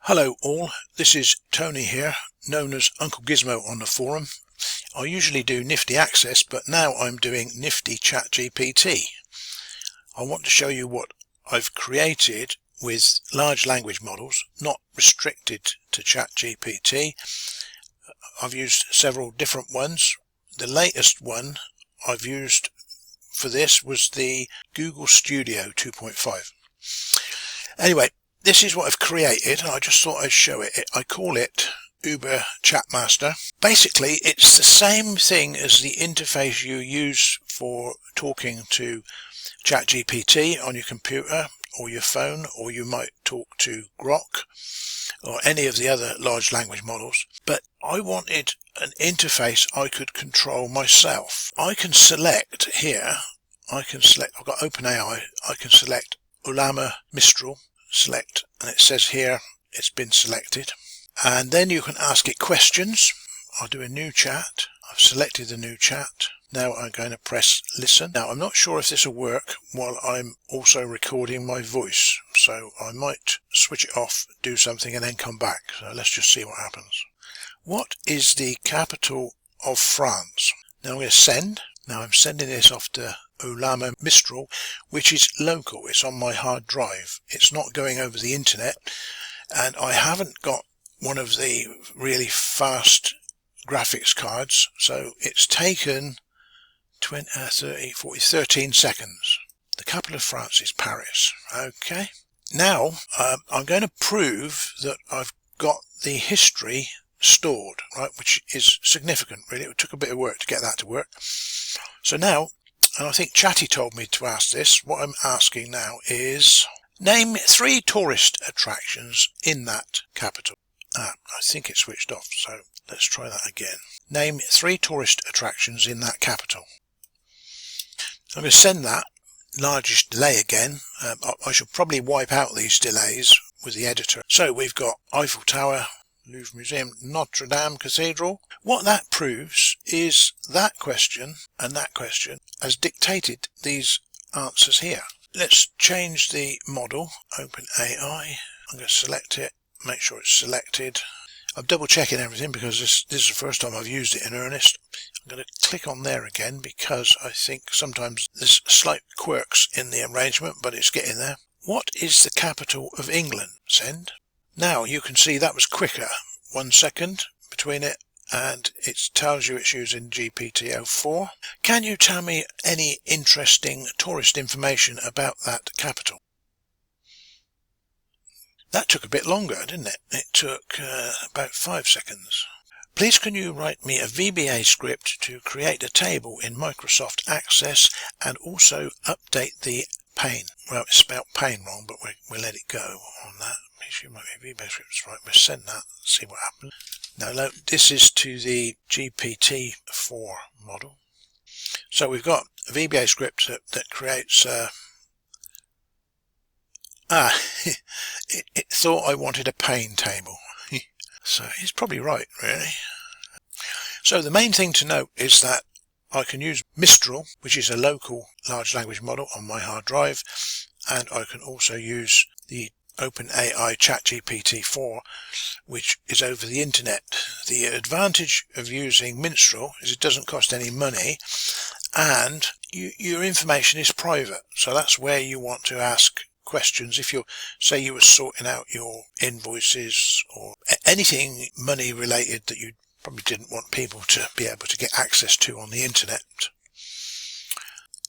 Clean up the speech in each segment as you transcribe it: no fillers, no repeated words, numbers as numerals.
Hello all, this is Tony here, known as Uncle Gizmo on the forum. I usually do Nifty Access, but now I'm doing Nifty ChatGPT. I want to show you what I've created with large language models, not restricted to ChatGPT. I've used several different ones. The latest one I've used for this was the Google Studio 2.5. Anyway, this is what I've created, and I just thought I'd show it. I call it UberChatMaster. Basically, it's the same thing as the interface you use for talking to ChatGPT on your computer or your phone, or you might talk to Grok or any of the other large language models. But I wanted an interface I could control myself. I can select here, I've got OpenAI, I can select Ollama Mistral. Select, and it says here it's been selected, and then you can ask it questions. I'll do a new chat. I've selected the new chat. Now I'm going to press listen. Now I'm not sure if this will work while I'm also recording my voice, so I might switch it off, do something, and then come back. So let's just see what happens. What is the capital of France? Now I'm going to send. Now I'm sending this off to Ollama Mistral, which is local. It's on my hard drive. It's not going over the internet, and I haven't got one of the really fast graphics cards, so it's taken 20, 30, 40, 13 seconds. The capital of France is Paris. Okay. Now I'm going to prove that I've got the history stored, right, which is significant really. It took a bit of work to get that to work. So now, and I think Chatty told me to ask this, what I'm asking now is name 3 tourist attractions in that capital. I think it switched off, so let's try that again. Name 3 tourist attractions in that capital. I'm going to send that largest delay again. I should probably wipe out these delays with the editor. So we've got Eiffel Tower, Louvre Museum, Notre Dame Cathedral. What that proves is that question and that question has dictated these answers here. Let's change the model, OpenAI. I'm going to select it, make sure it's selected. I'm double checking everything because this is the first time I've used it in earnest. I'm going to click on there again because I think sometimes there's slight quirks in the arrangement, but it's getting there. What is the capital of England? Send. Now you can see that was quicker, 1 second between it, and it tells you it's using GPT-04. Can you tell me any interesting tourist information about that capital? That took a bit longer, didn't it? It took about 5 seconds. Please can you write me a VBA script to create a table in Microsoft Access and also update the pane. Well, it's spelled pane wrong, but we'll let it go on that. Right, we'll send that, see what happens. Now this is to the GPT-4 model. So we've got a VBA script that creates it thought I wanted a pane table. So it's probably right, really. So the main thing to note is that I can use Mistral, which is a local large language model on my hard drive, and I can also use the OpenAI ChatGPT-4, which is over the internet. The advantage of using Mistral is it doesn't cost any money, and your information is private. So that's where you want to ask questions. If you say you were sorting out your invoices or anything money related that you probably didn't want people to be able to get access to on the internet.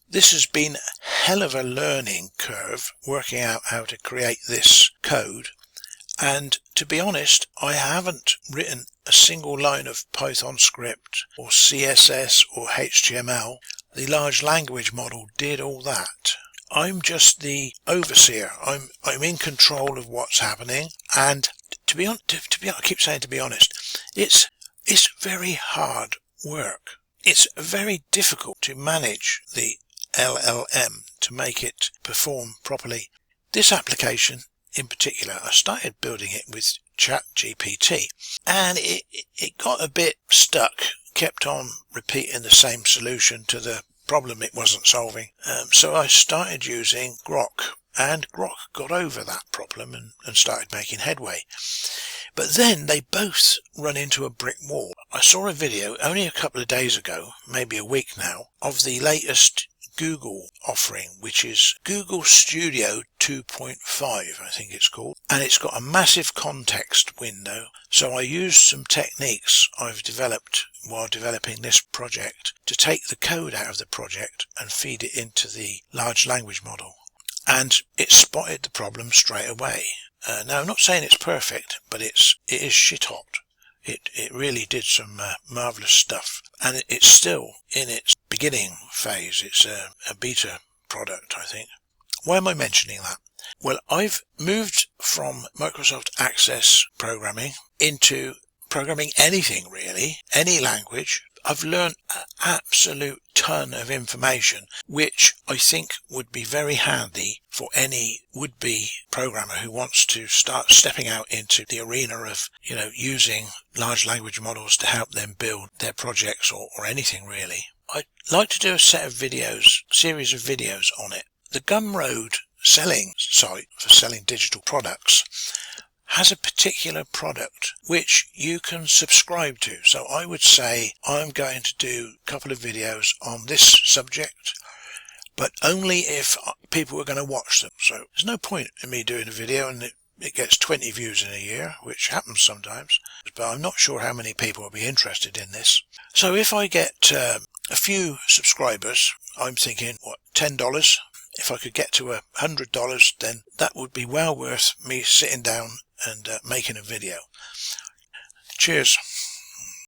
This has been a hell of a learning curve working out how to create this code, and to be honest, I haven't written a single line of Python script or CSS or HTML. The large language model did all that. I'm just the overseer. I'm in control of what's happening, and to be honest, I keep saying to be honest, it's very hard work. It's very difficult to manage the LLM to make it perform properly. This application in particular, I started building it with ChatGPT, and it got a bit stuck, kept on repeating the same solution to the problem it wasn't solving. So I started using Grok, and Grok got over that problem and started making headway. But then they both run into a brick wall. I saw a video only a couple of days ago, maybe a week now, of the latest Google offering, which is Google Studio 2.5, I think it's called, and it's got a massive context window. So I used some techniques I've developed while developing this project to take the code out of the project and feed it into the large language model, and it spotted the problem straight away. Now, I'm not saying it's perfect, but it is shit hot. It really did some marvellous stuff, and it's still in its beginning phase. It's a beta product, I think. Why am I mentioning that? Well, I've moved from Microsoft Access programming into programming anything really, any language. I've learned an absolute ton of information, which I think would be very handy for any would-be programmer who wants to start stepping out into the arena of, using large language models to help them build their projects or anything really. I'd like to do a series of videos on it. The Gumroad selling site for selling digital products has a particular product which you can subscribe to. So I would say I'm going to do a couple of videos on this subject, but only if people are going to watch them. So there's no point in me doing a video and it gets 20 views in a year, which happens sometimes, but I'm not sure how many people will be interested in this. So if I get a few subscribers, I'm thinking, $10? If I could get to $100, then that would be well worth me sitting down and making a video. Cheers.